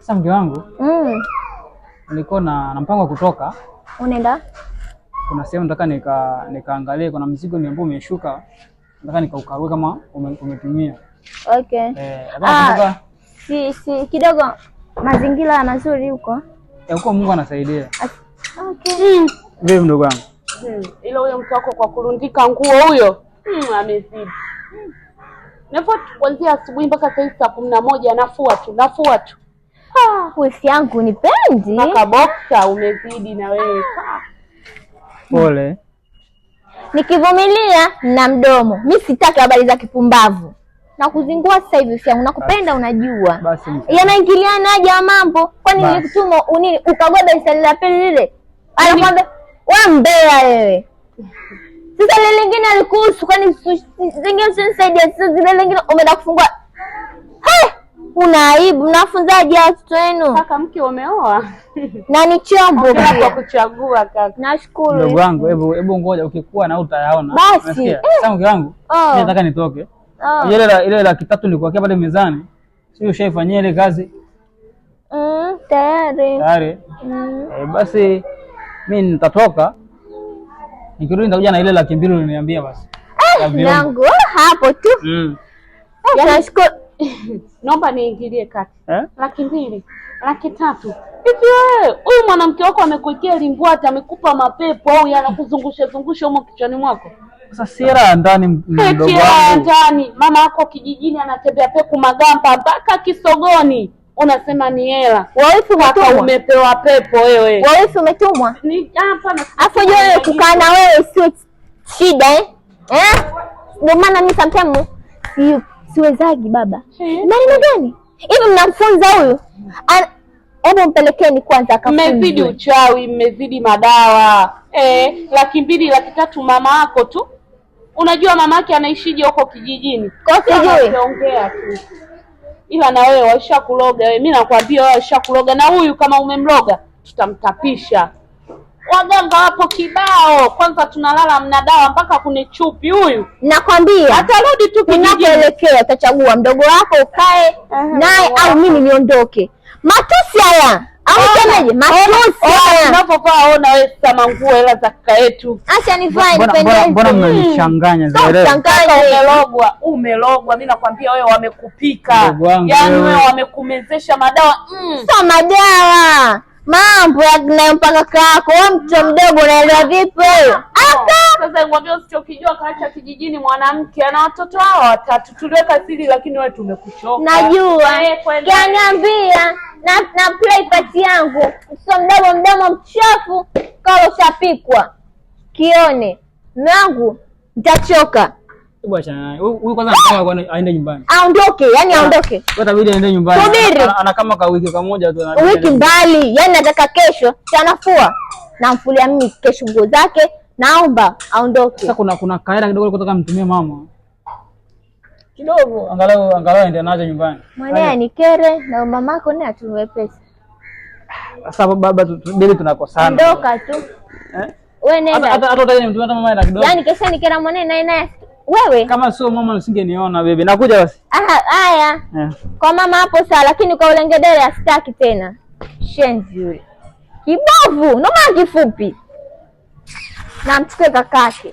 Sasa mke wangu nilikuwa na mpango wa kutoka. Unaenda? Kuna sehemu nataka nikaangalie, kuna mzigo ni ambao umeshuka. Nataka nikaukague kama umetumia. Okay. Si kidogo mazingira mazuri huko. Huko Mungu anasaidia. Okay. Wewe mdogo wangu. Ila huyo mtu wako kwa kurundika nguo huyo. Amezidi. Nafua kuanzia asubuhi mpaka saa 11 nafua tu. Wifi yangu nipendi. Mpaka boxer umezidi na wewe. Pole. Nikivumilia na mdomo. Mimi sitaki habari za kipumbavu. Na kuzingua sasa hivi wifi yangu, nakupenda unajua. Basi. Yanaingiliana aje mambo? Kwani nilikutuma unini ukagwa darasa la pili lile? Anakwambia wewe mbea wewe. Sasa lile lingine alikuhusu, kwani zingine usinisaidia, sasa zile lingine umeenda kufungua. Una aibu, mnafunzaje watoto wenu? Kaka mke umeoa? Na ni chombo kwa kuchagua kaka. Nashukuru. Ndugu wangu, hebu ngoja ukikua na utayaona. Basi. Sasa mke wangu, mimi nataka nitoke. Ile la kitatu nilikuwa pale mezani. Sio ushaifanyia ile kazi? Tayari. Basi mimi nitatoka. Nikirudi nitakuja na ile 200 uliniambia basi. Nangu hapo tu. Nashukuru. Naomba niingilie kati. 200, 300. Hivi wewe, huyu mwanamke wako amekuwekea limbwata, amekupa mapepo au yanakuzungusha humo kichwani mwako? Sasa sira ndani mdogo wangu. Ndani, mama yako kijijini anatembea peku magamba mpaka Kisogoni. Unasema ni hela. Wewe umetumwa. Umepewa pepo wewe. Wewe umetumwa. Ni hapana. Afu wewe kukaa na wewe sio shida Ndio maana mimi sometimes siwezagi baba. Maneno gani? Hivi mnamfunza huyu? Hebu mpelekeni kwanza akafunze. Mmezidi uchawi, mmezidi madawa. 200, 300 mama yako tu. Unajua mama yake anaishije huko kijijini? Kwa sijui. Ongea tu. Ila na wewe washakuloga wewe. Mimi nakwambia wewe washakuloga, na huyu kama umemloga tutamtapisha. Waganga wapo kibao. Kwanza tunalala mnadawa mpaka kune chupi huyu. Nakwambia. Atarudi tu kijijini. Unapoelekea utachagua mdogo wako ukae naye au mimi niondoke. Matusi haya. Au semeje? Matusi haya. Unapokuwa ona wewe kama nguo hela za kaka yetu. Acha nivae nipendeze. Mbona mnanichanganya zaidi? Umelogwa. Mimi nakwambia wewe wamekupika. Yaani wewe wamekumezesha madawa. Sio madawa. Mambo yanayompaka kako. Wewe mtoto mdogo unaelewa vipi wewe? Sasa ngwambia usichokijua kaacha kijijini mwanamke ana watoto hao 3. Tuliweka siri lakini wewe tumekuchoka. Najua. Kaniambia na play part yangu. Sio mdomo mchafu kama ushapikwa. Kione. Mwanangu nitachoka. Hebu acha naye. Huyu kwanza anataka aende nyumbani. Aondoke, yani aondoke. Itabidi aende nyumbani. Ana kama ka wiki kamoja tu anaenda. Wiki mbali, yani nataka kesho chanafua. Namfulia mimi kesho nguo zake, naomba aondoke. Sasa kuna kaera kidogo kutoka mtumie mama. Kidogo angalau aende nazo nyumbani. Mwenyewe ni kere na mamako naye atuwe pesa. Sasa baba bibi tunakosana. Ondoka tu. Wewe nenda. Hata utakaje mtumie hata mama ina kidogo. Yani kesho nikera mwenyewe naye wewe kama sio mama usingeniona bebe. Nakuja basi. Haya. Kwa mama hapo sawa, lakini kwa ulengedere asitaki tena. Shenzi yule. Kibovu, noma kifupi. Na mchukue kakake.